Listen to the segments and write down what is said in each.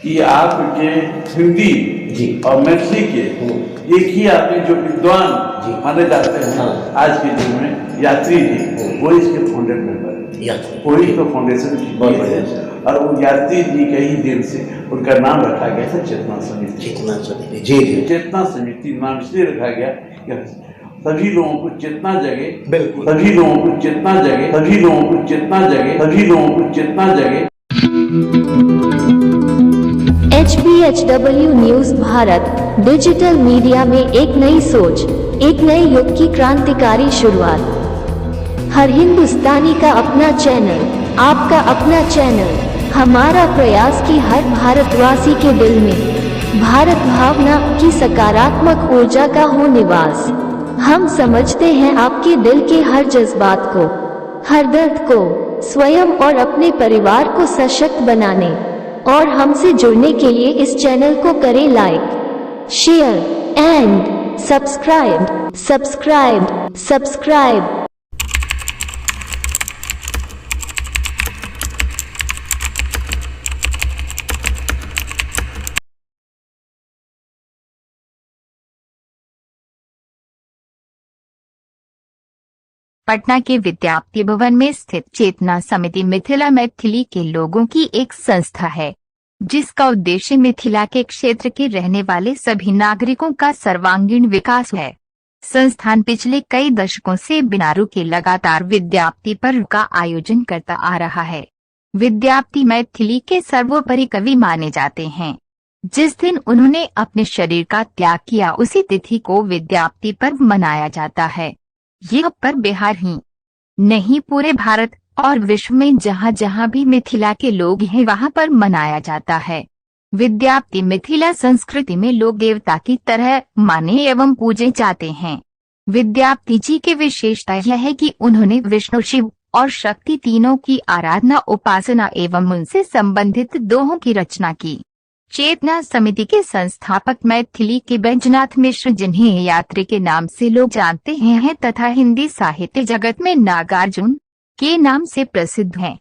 कि आपके हिंदी जी और मैथिली के एक ही आपके जो विद्वान जी माने जाते हैं हाँ। आज के युग में, यात्री जी, वो इसके फाउंडर मेंबर है, वो इसको फाउंडेशन की बहुत है। बढ़िया। और वो यात्री जी के ही दिन से उनका नाम रखा गया था चेतना समिति। चेतना समिति, जी जी। चेतना समिति नाम इसलिए रखा गया कि सभी लोगों को चेतना जगे, बिल्कुल, सभी लोगों को चेतना जगे, सभी लोगों को चेतना जगे, सभी लोगों को चेतना जगे। HBHW news Bharat digital media में एक नई सोच, एक नए युग की क्रांतिकारी शुरुआत। हर हिंदुस्तानी का अपना चैनल, आपका अपना चैनल, हमारा प्रयास कि हर भारतवासी के दिल में भारत भावना की सकारात्मक ऊर्जा का हो निवास। हम समझते हैं आपके दिल के हर जज्बात को, हर दर्द को, स्वयं और अपने परिवार को सशक्त बनाने और हमसे जुड़ने के लिए इस चैनल को करें like, share and subscribe. Patna के विद्यार्थी भवन में स्थित चेतना समिति मिथिला मैथिली के लोगों की एक संस्था है, जिसका उद्देश्य मिथिला के क्षेत्र के रहने वाले सभी नागरिकों का सर्वांगीण विकास है। संस्थान पिछले कई दशकों से बिना रुके लगातार विद्यार्थी पर्व का आयोजन करता आ रहा है। विद्यार्थी मैथिली के सर्वोपरि कवि माने जाते हैं। जिस दिन उन्होंने अपने शरीर का त्याग किया, उसी तिथि को विद्यार्थी पर्व मनाया जाता है। यह पर्व बिहार ही नहीं, पूरे भारत और विश्व में जहाँ जहाँ भी मिथिला के लोग हैं वहाँ पर मनाया जाता है। विद्यार्थी मिथिला संस्कृति में लोग देवता की तरह माने एवं पूजे जाते हैं। विद्यार्थी जी की विशेषता यह है कि उन्होंने विष्णु, शिव और शक्ति तीनों की आराधना, उपासना एवं उनसे संबंधित दोहों की रचना की। चेतना समिति के संस्थापक मैथिली के बैजनाथ मिश्र, जिन्हें यात्री के नाम से लोग जानते हैं तथा हिंदी साहित्य जगत में नागार्जुन के नाम से प्रसिद्ध हैं।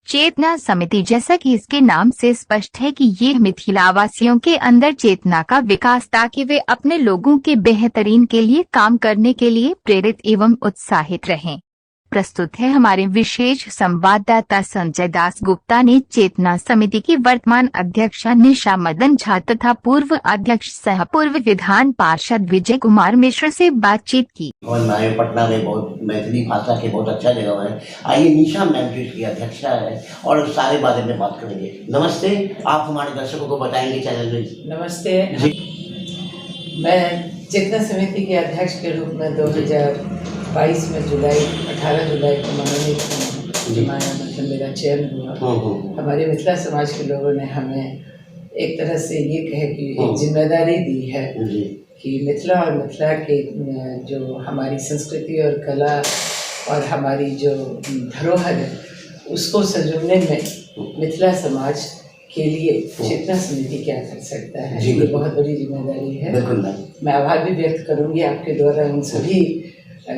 चेतना समिति, जैसा कि इसके नाम से स्पष्ट है कि ये मिथिलावासियों के अंदर चेतना का विकास, ताकि वे अपने लोगों के बेहतरीन के लिए काम करने के लिए प्रेरित एवं उत्साहित रहें। प्रस्तुत है हमारे विशेष संवाददाता संजय दास गुप्ता ने चेतना समिति की वर्तमान अध्यक्षा निशा मदन झा तथा पूर्व अध्यक्ष सह पूर्व विधान पार्षद विजय कुमार मिश्र से बातचीत की। और पटना में बहुत मैथिली भाषा के बहुत अच्छा जगह है। आइए निशा मैम जो इसकी अध्यक्षा है और सारे बारे में बात करेंगे। नमस्ते, आप हमारे दर्शकों को बताएंगे चैनल में। नमस्ते जी। मैं चेतना समिति के अध्यक्ष के रूप में 2022 में 18 जुलाई को मनोनीत मतलब मेरा चयन हुआ। हमारे मिथिला समाज के लोगों ने हमें एक तरह से ये कहे कि एक जिम्मेदारी दी है कि मिथिला और मिथिला के जो हमारी संस्कृति और कला और हमारी जो धरोहर है उसको संजोने में मिथिला समाज के लिए चेतना समिति क्या कर सकता है। ये बहुत बड़ी जिम्मेदारी है। मैं आभार भी व्यक्त करूंगी आपके द्वारा उन सभी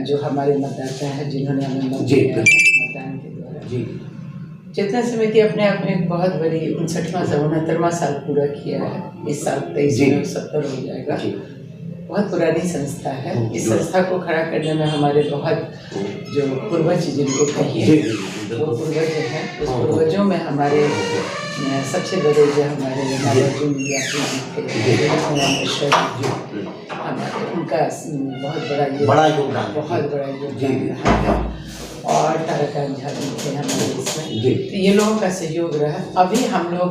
जो हमारे मतदाता हैं जिन्होंने हमें मत दिया है मतदान के द्वारा। चेतना समिति अपने आप में एक बहुत बड़ी 69वां साल पूरा किया है। इस साल 23 में 70 हो जाएगा। बहुत पुरानी संस्था है। इस संस्था को खड़ा करने में हमारे बहुत जो पूर्वज जिनको कहिए वो पूर्वज हैं। उस पूर्वजों में हमारे सबसे बड़े जो हमारे नागार्जुन हमारे उनका बहुत बड़ा योगदान है। और ताराकांत झा जी थे हमारे इसमें। तो ये लोगों का सहयोग रहा। अभी हम लोग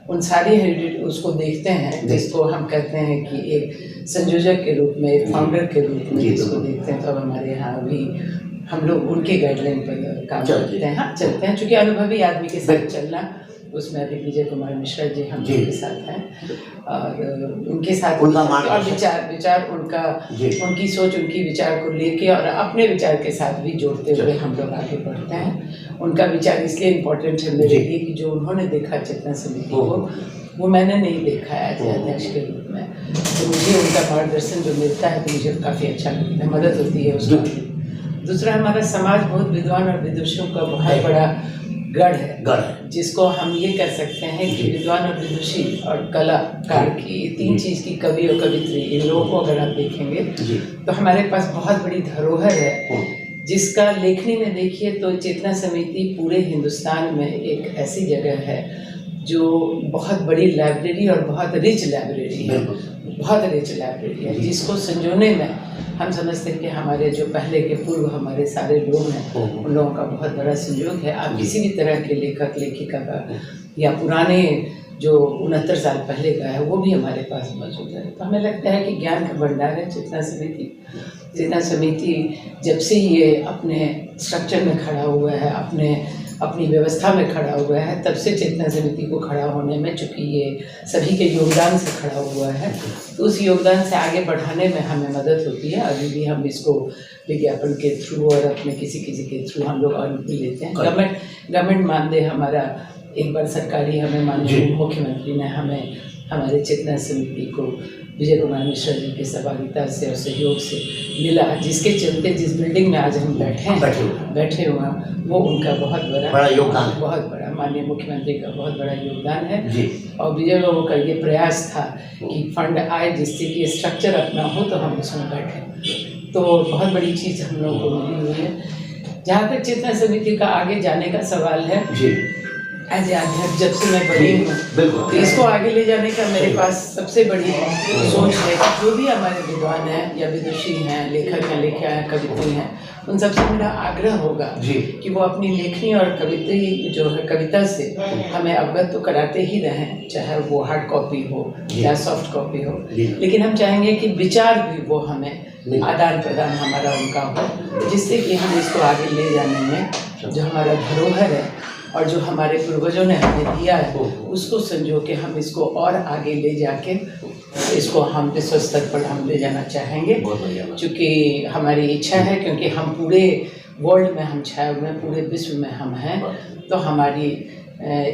उन सारी हेरिटेज उसको देखते हैं जिसको हम कहते हैं कि एक संयोजक के रूप में, एक फाउंडर के रूप में जिसको देखते हैं। तो अब हमारे यहाँ अभी हम लोग उनके गाइडलाइन पर काम करते हैं। हाँ, चलते हैं, चूँकि अनुभवी आदमी के साथ चलना, उसमें अभी विजय कुमार मिश्रा जी हम लोग के साथ हैं और उनके साथ और विचार उनका, उनकी सोच, उनकी विचार को लेके और अपने विचार के साथ भी जोड़ते हुए हम लोग आगे बढ़ते हैं। उनका विचार इसलिए इम्पोर्टेंट है मेरे लिए कि जो उन्होंने देखा चेतना समिति को, वो मैंने नहीं देखा है एज अध्यक्ष के रूप में। तो मुझे उनका मार्गदर्शन जो मिलता है तो मुझे काफ़ी अच्छा लगता है, मदद होती है उसमें। दूसरा, हमारा समाज बहुत विद्वान और विदुषों का बहुत बड़ा गढ़ है, गढ़ है। जिसको हम ये कर सकते हैं कि विद्वान और विदुषी और कलाकार की तीन चीज़ की कवि और कवित्री, इन लोगों को अगर आप देखेंगे तो हमारे पास बहुत बड़ी धरोहर है, जिसका लेखनी में देखिए तो चेतना समिति पूरे हिंदुस्तान में एक ऐसी जगह है जो बहुत बड़ी लाइब्रेरी और बहुत रिच लाइब्रेरी है, बहुत रिच लाइब्रेरी है, जिसको संजोने में हम समझते हैं कि हमारे जो पहले के पूर्व हमारे सारे लोग हैं उन लोगों का बहुत बड़ा संयोग है। आप किसी भी तरह के लेखक लेखिका का या पुराने जो 69 साल पहले का है वो भी हमारे पास मौजूद है। तो हमें लगता है कि ज्ञान का भंडार है चेतना समिति। चेतना समिति जब से ये अपने स्ट्रक्चर में खड़ा हुआ है, अपनी व्यवस्था में खड़ा हुआ है, तब से चेतना समिति को खड़ा होने में, चूँकि ये सभी के योगदान से खड़ा हुआ है, तो उस योगदान से आगे बढ़ाने में हमें मदद होती है। अभी भी हम इसको विज्ञापन के थ्रू और अपने किसी के थ्रू हम लोग अर्न भी लेते हैं। गवर्नमेंट मानदेय हमारा एक बार सरकारी हमें माननीय मुख्यमंत्री ने हमें हमारे चेतना समिति को विजय कुमार मिश्रा जी की सहभागिता से और सहयोग से मिला, जिसके चलते जिस बिल्डिंग में आज हम बैठे हुए हैं वो उनका बहुत बड़ा योगदान, बहुत बड़ा माननीय मुख्यमंत्री का बहुत बड़ा योगदान है। और विजय बाबू का ये प्रयास था कि फंड आए जिससे कि स्ट्रक्चर अपना हो तो हम उसमें बैठें, तो बहुत बड़ी चीज़ हम लोगों को मिली हुई है। जहाँ तक चेतना समिति का आगे जाने का सवाल है, एज अध्यक्ष जब से मैं बनी हूँ तो इसको आगे ले जाने का मेरे पास सबसे बड़ी सोच है कि जो भी हमारे विद्वान हैं या विदुषी हैं, लेखक हैं, लेखिका हैं, कवित्री हैं, उन सबसे मेरा आग्रह होगा कि वो अपनी लेखनी और कवित्री जो है कविता से हमें अवगत तो कराते ही रहें, चाहे वो हार्ड कॉपी हो या सॉफ्ट कॉपी हो, लेकिन हम चाहेंगे कि विचार भी वो हमें आदान प्रदान हमारा उनका हो, जिससे कि हम इसको आगे ले जाने में जो हमारा धरोहर है और जो हमारे पूर्वजों ने हमें दिया है उसको संजो के हम इसको और आगे ले जाके इसको हम विश्व स्तर पर हम ले जाना चाहेंगे, क्योंकि हमारी इच्छा है, क्योंकि हम पूरे वर्ल्ड में हम छाए हुए हैं, पूरे विश्व में हम हैं, तो हमारी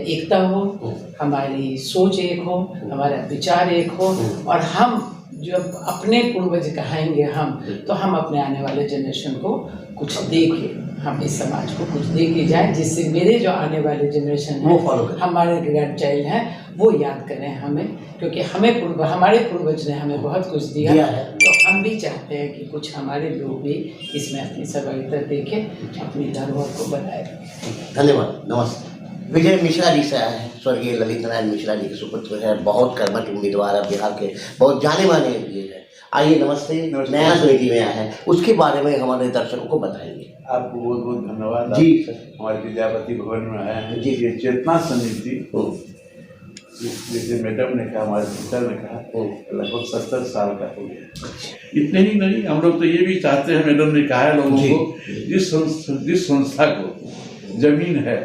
एकता हो, हमारी सोच एक हो, हमारा विचार एक हो, और हम जब अपने पूर्वज कहाएंगे हम, तो हम अपने आने वाले जनरेशन को कुछ दे के, हम इस समाज को कुछ दे के जाए, जिससे मेरे जो आने वाले जनरेशन है, हमारे ग्रैंड चाइल्ड हैं, वो याद करें हमें, क्योंकि हमारे पूर्वज ने हमें बहुत कुछ दिया है, तो हम भी चाहते हैं कि कुछ हमारे लोग भी इसमें अपनी सहभागिता देखें, अपनी धरोहर को बनाए रखें। धन्यवाद। नमस्ते। विजय मिश्रा जी से आए हैं, स्वर्गीय ललित नारायण मिश्रा जी के सुपुत्र हैं, बहुत कर्मठ उम्मीदवार है बिहार के, बहुत जाने माने ये है। आइए, नमस्ते। नया समिति में आया है, उसके बारे में हमारे दर्शकों को बताएंगे। आपको बहुत बहुत धन्यवाद जी। हमारे विद्यापति भवन में आया है जी। ये चेतना समिति जैसे मैडम ने कहा, हमारे टीचर ने कहा, लगभग 70 साल का हो गया। इतने ही नहीं, हम लोग तो ये भी चाहते हैं, मैडम ने कहा है लोगों को, जिस संस्था को जमीन है,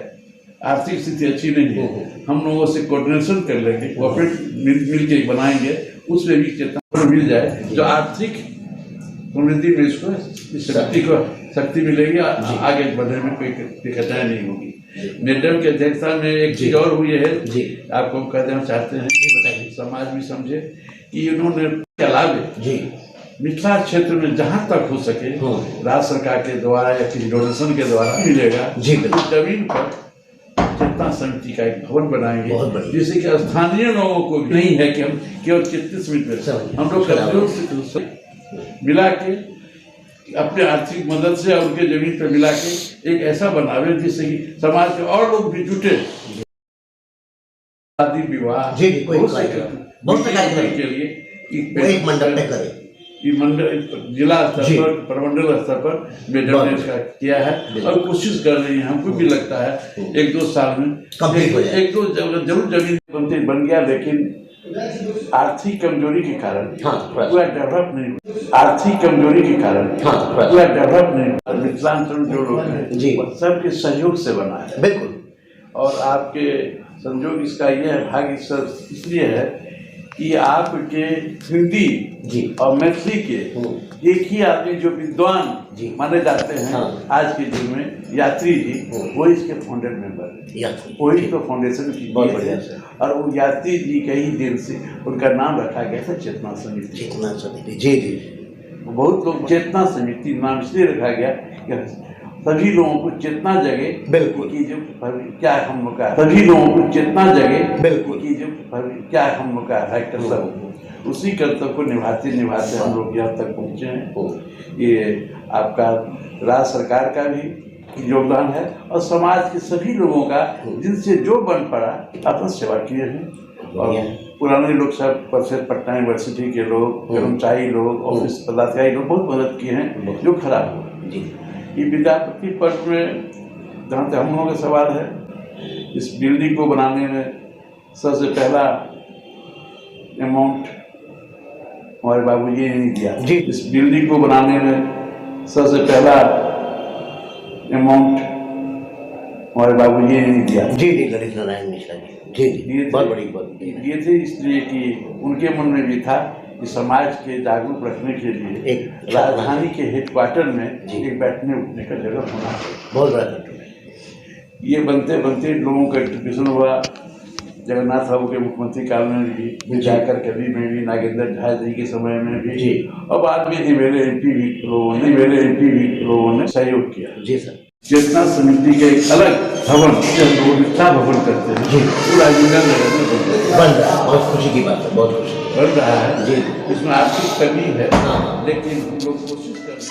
आर्थिक स्थिति अच्छी नहीं है, हम लोगों से कोऑर्डिनेशन कर लेंगे, कॉर्पोरेट मिल के बनाएंगे, उसमें भी चेतना मिल जाए, जो आर्थिक समृद्धि में इसको शक्ति को शक्ति मिलेगी, आगे बढ़ने में कोई दिक्कतें नहीं होगी। मैडम के अध्यक्षता में एक चीज और हुई है आपको कह देना चाहते हैं, समाज भी समझे कि इन्होंने अलावे मिथिला क्षेत्र में जहाँ तक हो सके राज्य सरकार के द्वारा या किसी डोनेशन के द्वारा मिलेगा, जमीन पर चेतना समिति का एक भवन बनाएंगे, जिससे कि स्थानीय लोगों को नहीं है कि हम केवल चेतना समिति में, हम लोग मिला के अपने आर्थिक मदद से और उनके जमीन पर मिला के एक ऐसा बनावे जिससे कि समाज के और लोग भी जुटे, शादी विवाह के लिए एक मंडप में करें, मंडल जिला स्तर पर, प्रमंडल स्तर पर मैडम ने इसका किया है और कोशिश कर रही है। हमको भी लगता है 1-2 साल में एक दो जरूर जमीन बन गया, लेकिन आर्थिक कमजोरी के कारण पूरा डेवलप नहीं, आर्थिक कमजोरी के कारण पूरा डेवलप नहीं। मिथिलांचल जो लोग हैं सबके सहयोग से बना है, बिल्कुल। और आपके संयोग इसका यह है, भाग्य इसलिए है कि आपके हिंदी और मैथिली के एक ही आदमी जो विद्वान माने जाते हैं आज के युग में, यात्री जी, वो इसके फाउंडर मेंबर है, वही तो फाउंडेशन की बहुत बढ़िया है। और वो यात्री जी के ही दिन से उनका नाम रखा गया था चेतना समिति। चेतना समिति, जी। बहुत लोग चेतना समिति नाम इसलिए रखा गया कि सभी लोगों को चेतना जगे बिल्कुल कि जो क्या हम लोग का, सभी लोगों को चेतना जगे बिल्कुल कि जो क्या हम लोग का है कर्तव्य, उसी कर्तव्य को निभाते निभाते हम लोग यहाँ तक पहुँचे हैं। ये आपका राज्य सरकार का भी योगदान है और समाज के सभी लोगों का जिनसे जो बन पड़ा अपना सेवा किए हैं। और पुराने लोग सब परिषद पटना यूनिवर्सिटी के लोग, कर्मचारी लोग, ऑफिस पदाधिकारी लोग बहुत मदद किए हैं जो खराब हुआ जी। ये विद्यापति पर्व में जहाँ तक हम लोगों का सवाल है, इस बिल्डिंग को बनाने में सबसे पहला अमाउंट हमारे बाबूजी ने नहीं दिया जी। इस बिल्डिंग को बनाने में सबसे पहला अमाउंट हमारे बाबूजी ने नहीं दिया जी जी ललित नारायण मिश्रा जी जी बहुत बड़ी बात दिए थे, इसलिए कि उनके मन में भी था कि समाज के जागरूक रखने के लिए एक राजधानी के हेडक्वार्टर में एक बैठने उठने का जगह होना बहुत बड़ा। ये बनते बनते लोगों का इंट्रोड्यूशन हुआ। जगन्नाथ बाबू के मुख्यमंत्री काल में भी जाकर कभी में भी, नागेंद्र झाा जी के समय में भी, और बाद में मेरे एमपी भी लोगों ने सहयोग किया जी सर। चेतना समिति का एक अलग भवन निष्ठा भवन करते हैं जी, पूरा जिला नगर में बन रहा है, बहुत खुशी की बात है, बहुत खुशी बन रहा है जी। इसमें आर्थिक कमी है लेकिन लोग कोशिश कर रहे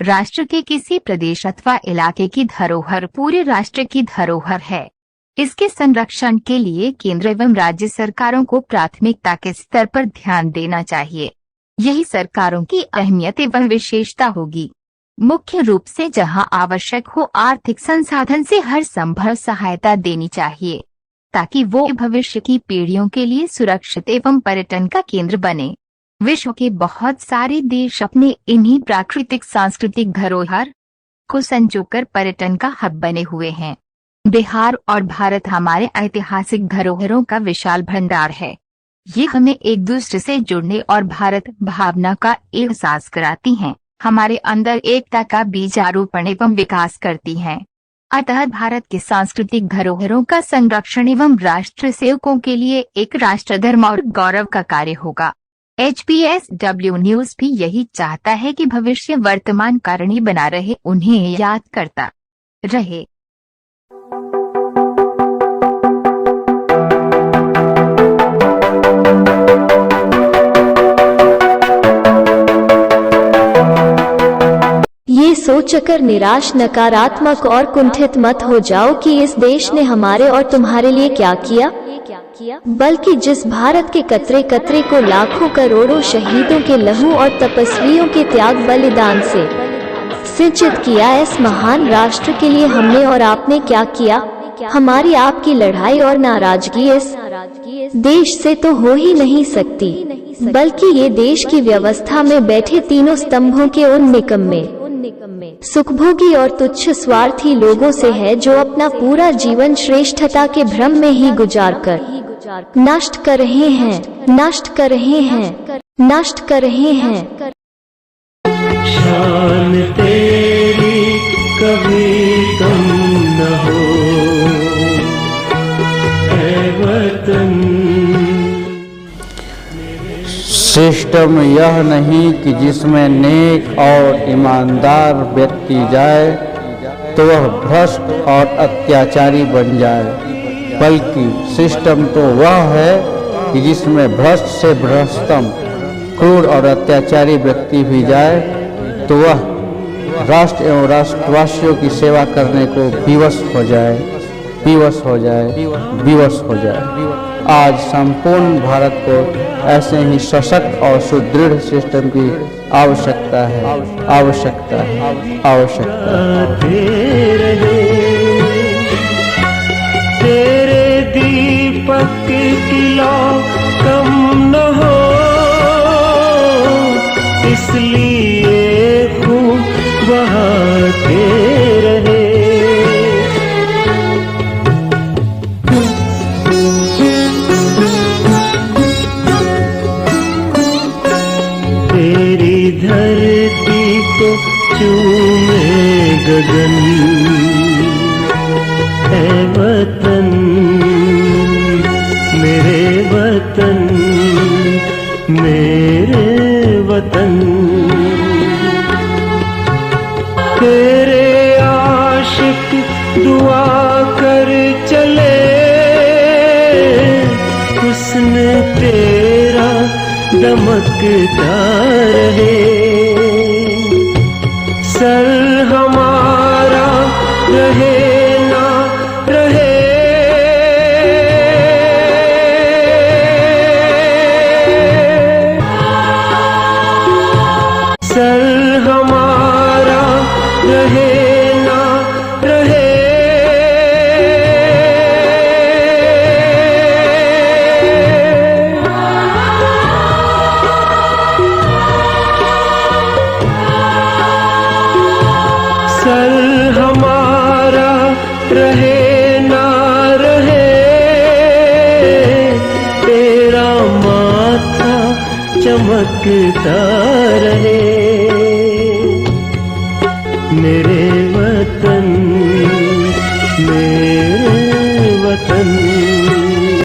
हैं। राष्ट्र के किसी प्रदेश अथवा इलाके की धरोहर पूरे राष्ट्र की धरोहर है। इसके संरक्षण के लिए केंद्र एवं राज्य सरकारों को प्राथमिकता के स्तर पर ध्यान देना चाहिए। यही सरकारों की अहमियत एवं विशेषता होगी। मुख्य रूप से जहां आवश्यक हो आर्थिक संसाधन से हर संभव सहायता देनी चाहिए ताकि वो भविष्य की पीढ़ियों के लिए सुरक्षित एवं पर्यटन का केंद्र बने। विश्व के बहुत सारे देश अपने इन्हीं प्राकृतिक सांस्कृतिक धरोहर को संजोकर पर्यटन का हब बने हुए हैं। बिहार और भारत हमारे ऐतिहासिक धरोहरों का विशाल भंडार है। ये हमें एक दूसरे से जुड़ने और भारत भावना का एहसास कराती हैं, हमारे अंदर एकता का बीजारोपण एवं विकास करती हैं। अतः भारत के सांस्कृतिक धरोहरों का संरक्षण एवं राष्ट्र सेवकों के लिए एक राष्ट्र धर्म और गौरव का कार्य होगा। HPSW न्यूज भी यही चाहता है कि भविष्य वर्तमान कारणी बना रहे, उन्हें याद करता रहे। ये सोचकर निराश, नकारात्मक और कुंठित मत हो जाओ कि इस देश ने हमारे और तुम्हारे लिए क्या किया, बल्कि जिस भारत के कतरे कतरे को लाखों करोड़ों शहीदों के लहू और तपस्वियों के त्याग बलिदान से सिंचित किया, इस महान राष्ट्र के लिए हमने और आपने क्या किया। हमारी आपकी लड़ाई और नाराजगी इस देश से तो हो ही नहीं सकती, बल्कि ये देश की व्यवस्था में बैठे तीनों स्तंभों के उन निकम्मे, सुखभोगी और तुच्छ स्वार्थी लोगों से है जो अपना पूरा जीवन श्रेष्ठता के भ्रम में ही गुजार कर नष्ट कर रहे हैं। शान तेरी कभी कम न हो ऐ वतन। सिस्टम यह नहीं कि जिसमें नेक और ईमानदार व्यक्ति जाए तो वह भ्रष्ट और अत्याचारी बन जाए, बल्कि सिस्टम तो वह है कि जिसमें भ्रष्ट से भ्रष्टतम क्रूर और अत्याचारी व्यक्ति भी जाए तो वह राष्ट्र एवं राष्ट्रवासियों की सेवा करने को विवश हो जाए। आज संपूर्ण भारत को ऐसे ही सशक्त और सुदृढ़ सिस्टम की आवश्यकता है। तेरे दीपक की लौ कम न हो, इसलिए खूब बहाते रहे। तेरी धरती को चूमे गगन ऐ वतन, मेरे वतन, मेरे वतन। तेरे तेरा दमकता रहे। सर हमारा रहे ना रहे, सर हमारा रहे ना रहे, सर हमारा रहे ना रहे, तेरा माथा चमकता रहे।